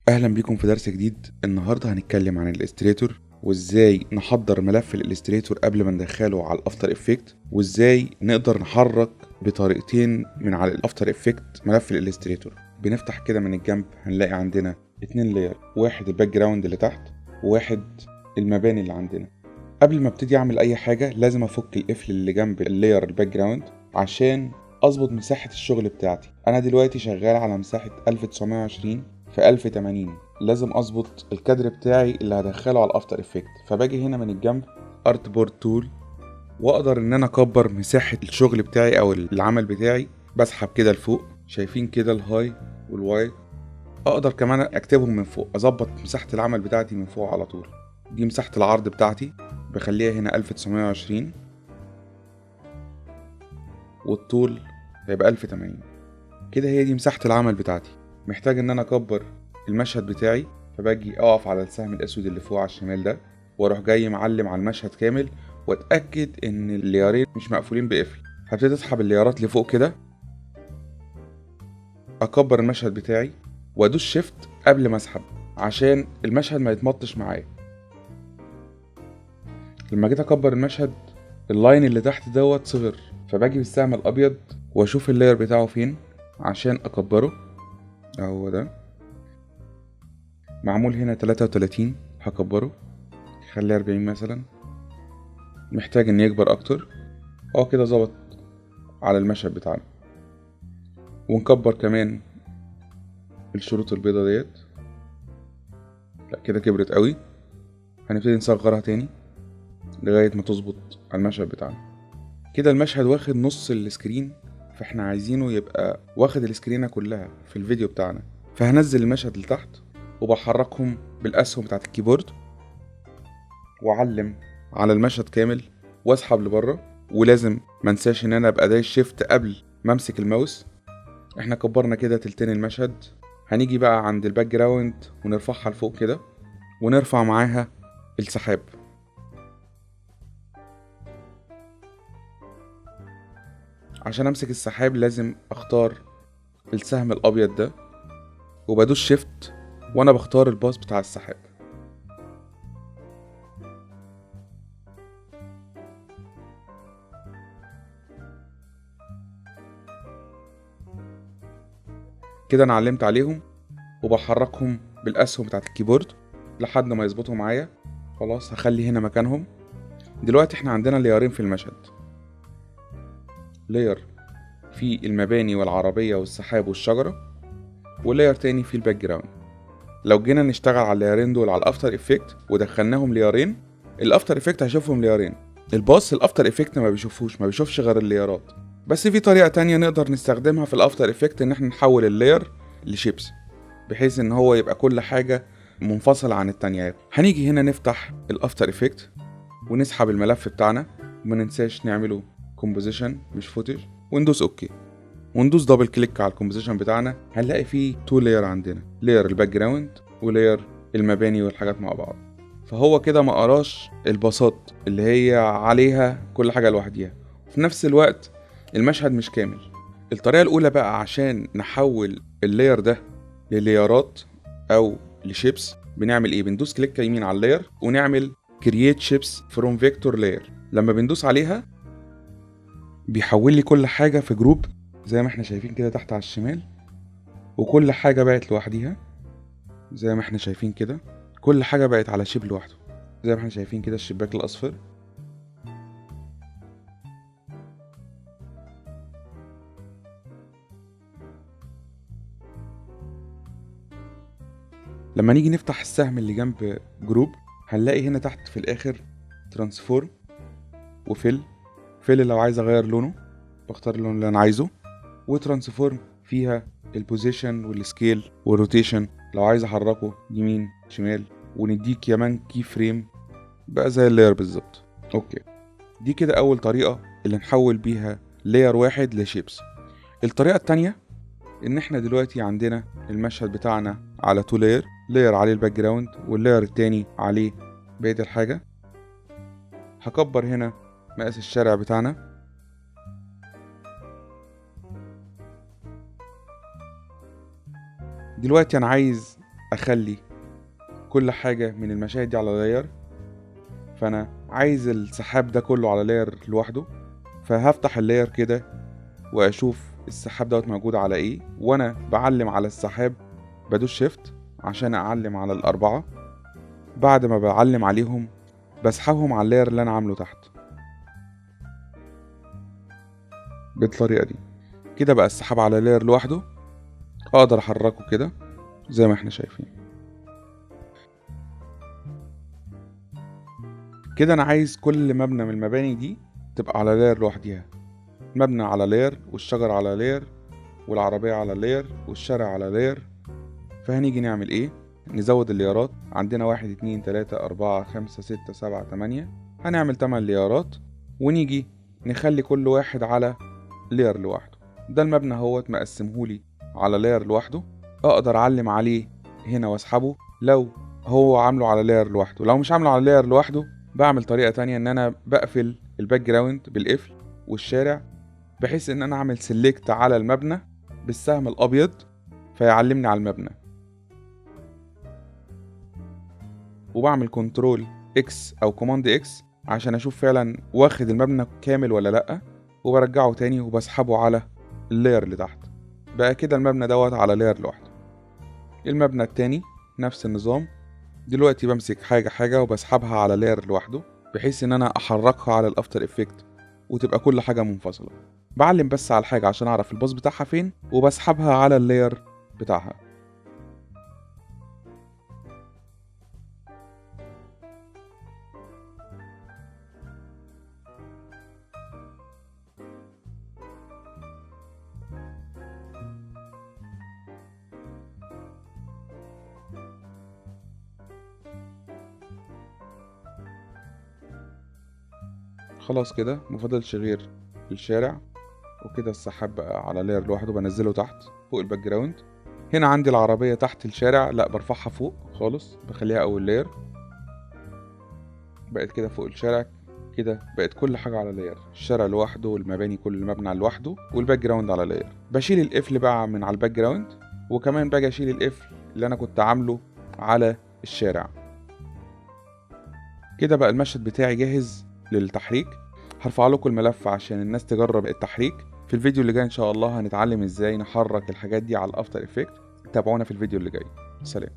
اهلا بيكم في درس جديد. النهارده هنتكلم عن الالستريتور وازاي نحضر ملف الالستريتور قبل ما ندخله على الافتر افكت، وازاي نقدر نحرك بطريقتين من على الافتر افكت ملف الالستريتور. بنفتح كده من الجنب هنلاقي عندنا 2 لاير، واحد الباك جراوند اللي تحت وواحد المباني اللي عندنا. قبل ما ابتدي اعمل اي حاجه لازم افك القفل اللي جنب اللاير الباك جراوند عشان اظبط مساحه الشغل بتاعتي. انا دلوقتي شغال على مساحه 1920 في 1080. لازم اظبط الكادر بتاعي اللي هدخله على الافتر افكت، فباجي هنا من الجنب ارت بورد تول واقدر ان انا اكبر مساحه الشغل بتاعي او العمل بتاعي. بسحب كده لفوق، شايفين كده الهاي والوايد. اقدر كمان اكتبهم من فوق، اظبط مساحه العمل بتاعتي من فوق على طول. دي مساحه العرض بتاعتي، بخليها هنا 1920 والطول هيبقى 1080. كده هي دي مساحة العمل بتاعتي. محتاج ان انا اكبر المشهد بتاعي، فباجي اقف على السهم الاسود اللي فوق على الشمال ده واروح جاي معلم على المشهد كامل واتاكد ان الليارين مش مقفولين بقفل. هبتدي اسحب الليارات لفوق كده، اكبر المشهد بتاعي وادوس شيفت قبل ما اسحب عشان المشهد ما يتمطش معايا. لما جيت اكبر المشهد اللاين اللي تحت دوت صغر، فباجي بالسهم الابيض واشوف اللاير بتاعه فين عشان اكبره. اهو ده معمول هنا 33، هكبره خليه 40 مثلا. محتاج ان يكبر اكتر. كده ظبط على المشهد بتاعنا. ونكبر كمان الشروط البيضة ديت. لا كده كبرت قوي، هنبتدي نصغرها تاني لغاية ما تظبط على المشهد بتاعنا. كده المشهد واخد نص السكرين، فاحنا عايزينه يبقى واخد السكرينة كلها في الفيديو بتاعنا. فهنزل المشهد لتحت وبحركهم بالاسهم بتاعت الكيبورد واعلم على المشهد كامل واسحب لبره. ولازم منساش ان انا ابقى دايس شيفت قبل ما امسك الماوس. احنا كبرنا كده تلتين المشهد. هنيجي بقى عند الباك جراوند ونرفعها لفوق كده ونرفع معاها السحاب. عشان امسك السحاب لازم اختار السهم الابيض ده وبدوس شيفت وانا بختار الباص بتاع السحاب. كده انا علمت عليهم وبحركهم بالاسهم بتاعت الكيبورد لحد ما يظبطوا معايا. خلاص هخلي هنا مكانهم. دلوقتي احنا عندنا ليارين في المشهد، لاير في المباني والعربية والسحاب والشجرة، ولاير تاني في الباك جراوند. لو جينا نشتغل على اللايرين دول على الافتر افكت ودخلناهم ليارين، الافتر افكت هيشوفهم ليارين. الباص الافتر افكت ما بيشوفش غير الليارات. بس في طريقة تانية نقدر نستخدمها في الافتر افكت، ان احنا نحول اللاير لشيبس بحيث ان هو يبقى كل حاجة منفصلة عن التانية. هنيجي هنا نفتح الافتر افكت ونسحب الملف بتاعنا، وما ننساش نعمله كومبوزيشن مش فوتج، وندوس اوكي وندوس دبل كليك على الكومبوزيشن بتاعنا. هنلاقي فيه 2 لاير عندنا، لاير الباك جراوند ولاير المباني والحاجات مع بعض. فهو كده ما قراش الباصات اللي هي عليها كل حاجة لوحديها، وفي نفس الوقت المشهد مش كامل. الطريقة الأولى بقى عشان نحول اللاير ده لليارات أو لشيبس بنعمل إيه؟ بندوس كليك يمين على اللاير ونعمل create shapes from vector layer. لما بندوس عليها بيحول لي كل حاجة في جروب زي ما احنا شايفين كده تحت على الشمال، وكل حاجة بقت لوحديها زي ما احنا شايفين كده. كل حاجة بقت على شيب لوحده زي ما احنا شايفين كده، الشباك الأصفر. لما نيجي نفتح السهم اللي جنب جروب هنلاقي هنا تحت في الآخر ترانسفورم وفيل. فيل لو عايز أغير لونه بختار اللون اللي أنا عايزه، وترانسفورم فيها البوزيشن والسكيل والروتيشن لو عايز احركه يمين شمال. ونديك كمان كي فريم بقى زي اللاير بالظبط. اوكي، دي كده اول طريقة اللي نحول بيها لاير واحد لشيبس. الطريقة التانية ان احنا دلوقتي عندنا المشهد بتاعنا على 2 لاير، لاير عليه الباك جراوند واللاير التاني عليه بقية الحاجة. هكبر هنا مقاس الشارع بتاعنا. دلوقتي انا عايز اخلي كل حاجة من المشاهد دي على لاير، فانا عايز السحاب ده كله على لاير لوحده. فهفتح اللاير كده واشوف السحاب دوت موجود على ايه، وانا بعلم على السحاب بدوس شيفت عشان اعلم على الاربعة. بعد ما بعلم عليهم بسحبهم على اللاير اللي انا عامله تحت بالطريقة دي. كده بقى السحاب على لاير لوحده، اقدر احركه كده زي ما احنا شايفين كده. انا عايز كل مبنى من المباني دي تبقى على لاير لوحديها، مبنى على لاير، والشجر على لاير، والعربية على لاير، والشارع على لاير. فهنيجي نعمل ايه؟ نزود الليارات. عندنا 1 2 3 4 5 6 7 8، هنعمل 8 ليارات، ونيجي نخلي كل واحد على لاير لوحده. ده المبنى هوت مقسمهولي على لاير لوحده، اقدر اعلم عليه هنا واسحبه لو هو عامله على لاير لوحده. لو مش عامله على لاير لوحده بعمل طريقة تانية، ان انا بقفل الباك جراوند بالقفل والشارع، بحيث ان انا اعمل سيلكت على المبنى بالسهم الابيض فيعلمني على المبنى، وبعمل كنترول اكس او كوماند اكس عشان اشوف فعلا واخد المبنى كامل ولا لا، وبرجعه تاني وبسحبه على اللاير اللي تحت. بقى كده المبنى دوت على لاير لوحده. المبنى التاني نفس النظام، دلوقتي بمسك حاجة حاجة وبسحبها على لاير لوحده، بحيث ان انا احركها على الافتر افكت وتبقى كل حاجة منفصلة. بعلم بس على الحاجة عشان اعرف الباص بتاعها فين، وبسحبها على اللاير بتاعها. خلاص كده مفضلش غير الشارع، وكده السحاب بقى على لاير لوحده، بنزله تحت فوق الباك جراوند. هنا عندي العربية تحت الشارع، لا برفعها فوق خالص، بخليها اول لاير. بقت كده فوق الشارع، كده بقت كل حاجة على لاير، الشارع لوحده والمباني كل مبنى لوحده والباك جراوند على لاير. بشيل القفل بقى من على الباك جراوند، وكمان باجي اشيل القفل اللي انا كنت عامله على الشارع. كده بقى المشهد بتاعي جاهز للتحريك. هرفع لكم الملف عشان الناس تجرب التحريك. في الفيديو اللي جاي ان شاء الله هنتعلم ازاي نحرك الحاجات دي على الافتر افكت. تابعونا في الفيديو اللي جاي. سلام.